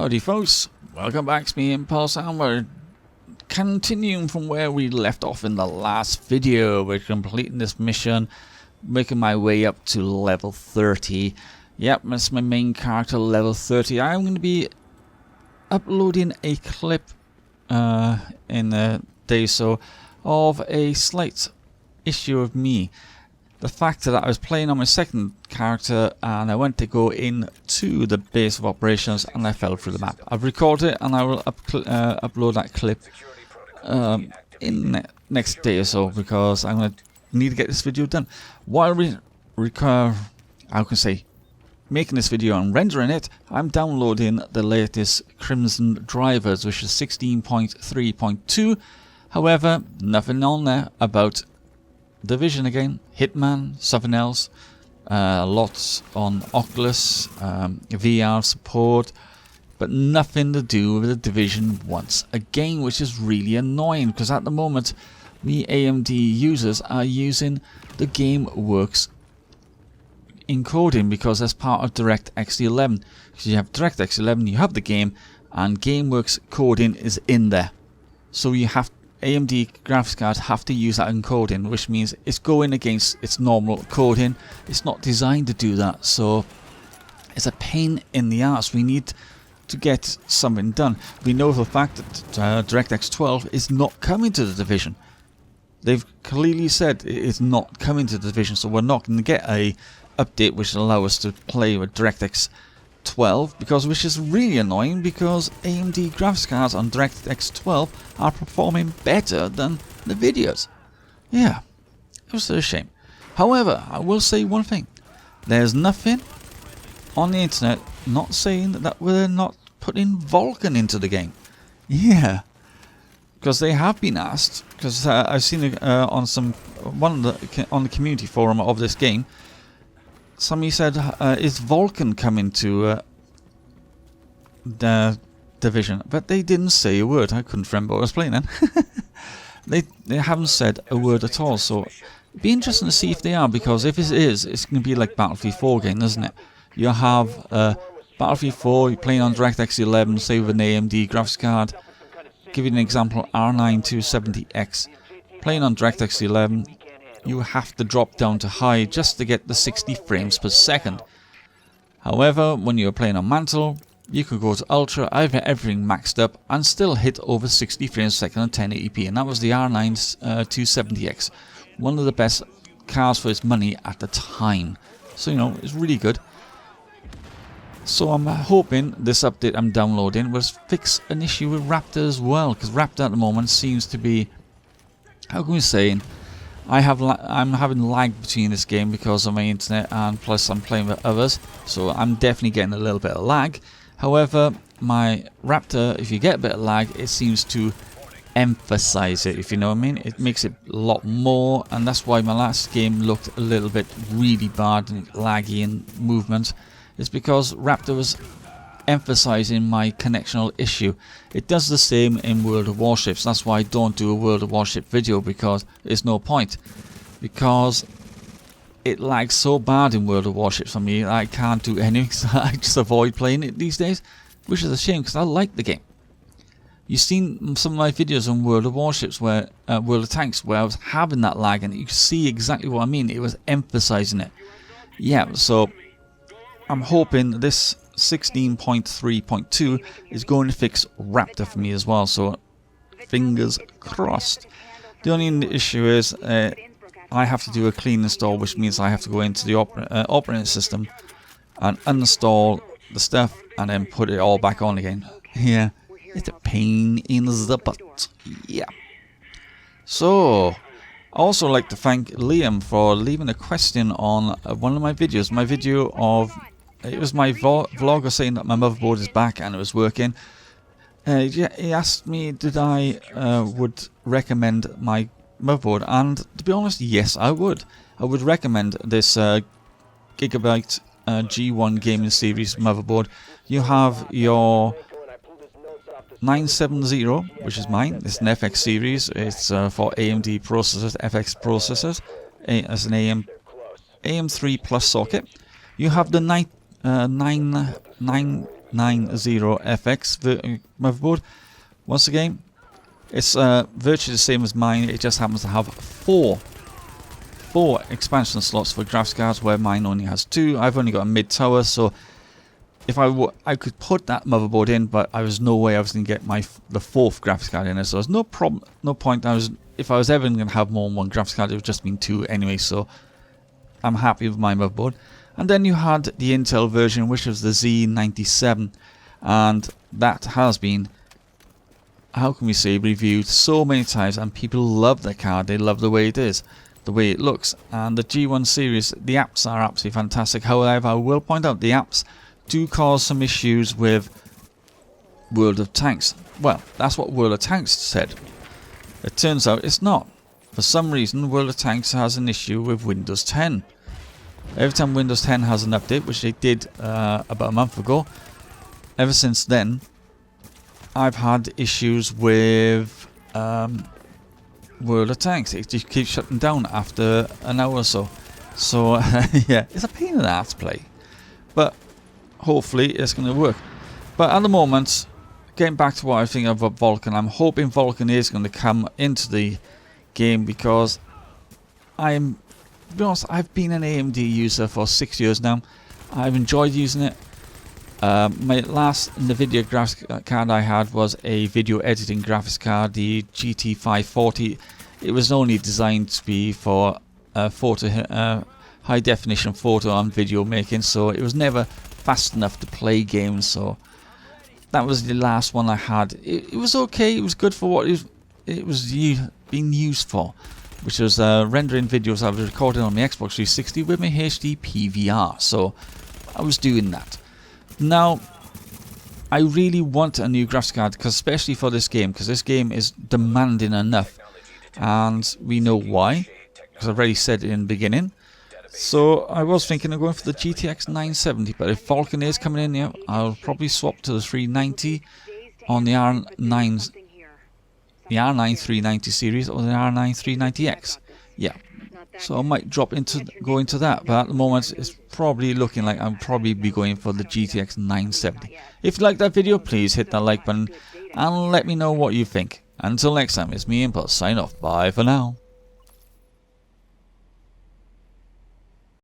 Howdy folks, welcome back to me Impulse, and we're continuing from where we left off in the last video. We're completing this mission, making my way up to level 30. Yep, that's my main character, level 30. I'm going to be uploading a clip in a day or so of a slight issue of me. The fact that I was playing on my second character and I went to go into the base of operations and I fell through the map. I've recorded it and I will upload that clip in the next day or so, because I'm going to need to get this video done. While making this video and rendering it, I'm downloading the latest Crimson drivers, which is 16.3.2. However, nothing on there about Division again, Hitman, something else, lots on Oculus, VR support, but nothing to do with the Division once again, which is really annoying, because at the moment we AMD users are using the GameWorks encoding, because that's part of DirectX 11. Because you have DirectX 11, you have the game, and GameWorks coding is in there, so you have AMD graphics cards have to use that encoding, which means it's going against its normal coding. It's not designed to do that, so it's a pain in the ass. We need to get something done. We know for the fact that DirectX 12 is not coming to the Division. They've clearly said it's not coming to the Division, so we're not going to get a update which will allow us to play with DirectX 12, which is really annoying, because AMD graphics cards on DirectX 12 are performing better than the videos. Yeah, it was a shame. However, I will say one thing: there's nothing on the internet not saying that we're not putting Vulkan into the game. Yeah, because they have been asked. Because I've seen it on the community forum of this game. Somebody said, is Vulkan coming to the Division? But they didn't say a word. I couldn't remember what I was playing then. They haven't said a word at all, so it'd be interesting to see if they are, because if it is, it's going to be like Battlefield 4 again, isn't it? You have Battlefield 4, you're playing on DirectX 11, say with an AMD graphics card. Give you an example, R9 270X. Playing on DirectX 11, you have to drop down to high just to get the 60 frames per second. However, when you're playing on Mantle, you could go to Ultra, have everything maxed up, and still hit over 60 frames per second at 1080p. And that was the R9's 270X. One of the best cars for its money at the time. So, you know, it's really good. So I'm hoping this update I'm downloading will fix an issue with Raptor as well. Because Raptor at the moment seems to be, how can we say, I'm having lag between this game because of my internet, and plus I'm playing with others, so I'm definitely getting a little bit of lag. However, my Raptor, if you get a bit of lag, it seems to emphasize it, if you know what I mean. It makes it a lot more, and that's why my last game looked a little bit really bad and laggy in movement. It's because Raptor was emphasizing my connectional issue. It does the same in World of Warships. That's why I don't do a World of Warship video, because there's no point, because it lags so bad in World of Warships for me. I can't do anything, so I just avoid playing it these days, which is a shame, because I like the game. You've seen some of my videos on World of Warships, where World of Tanks, where I was having that lag, and you can see exactly what I mean. It was emphasizing it. Yeah, so I'm hoping this 16.3.2 is going to fix Raptor for me as well, so fingers crossed. The only issue is I have to do a clean install, which means I have to go into the operating system and uninstall the stuff and then put it all back on again. Yeah, it's a pain in the butt. Yeah. So, I also like to thank Liam for leaving a question on one of my videos. My video of, it was my vlogger saying that my motherboard is back and it was working. He asked me did I would recommend my motherboard, and to be honest, yes, I would. I would recommend this Gigabyte G1 Gaming Series motherboard. You have your 970, which is mine. It's an FX series. It's for AMD processors, FX processors, as an AM3 Plus socket. You have the 9 90FX motherboard. Once again, it's virtually the same as mine. It just happens to have four expansion slots for graphics cards, where mine only has 2. I've only got a mid tower, so if I could put that motherboard in, but I was no way I was going to get the 4th graphics card in it. So there's no problem, no point. If I was ever going to have more than one graphics card, it would just been 2 anyway. So I'm happy with my motherboard. And then you had the Intel version, which was the Z97, and that has been, how can we say, reviewed so many times, and people love the card. They love the way it is, the way it looks. And the G1 series, the apps are absolutely fantastic. However, I will point out the apps do cause some issues with World of Tanks. Well, that's what World of Tanks said. It turns out it's not. For some reason, World of Tanks has an issue with Windows 10. Every time Windows 10 has an update, which they did about a month ago, ever since then, I've had issues with World of Tanks. It just keeps shutting down after an hour or so. So, yeah, it's a pain in the ass to play. But hopefully it's going to work. But at the moment, getting back to what I think about Vulkan, I'm hoping Vulkan is going to come into the game, because to be honest, I've been an AMD user for 6 years now. I've enjoyed using it. My last NVIDIA graphics card I had was a video editing graphics card, the GT540. It was only designed to be for high definition photo and video making, so it was never fast enough to play games. So that was the last one I had. It was okay. It was good for what it was being used for, which was rendering videos I was recording on my Xbox 360 with my HD PVR. So I was doing that. Now, I really want a new graphics card, especially for this game, because this game is demanding enough, and we know why, because I've already said it in the beginning. So I was thinking of going for the GTX 970, but if Vulkan is coming in here, I'll probably swap to the 390 on the R9 390 series, or the R9 390X. Yeah. So I might go into that, but at the moment it's probably looking like I'll probably be going for the GTX 970. If you like that video, please hit that like button and let me know what you think. Until next time, it's me, Impulse, sign off. Bye for now.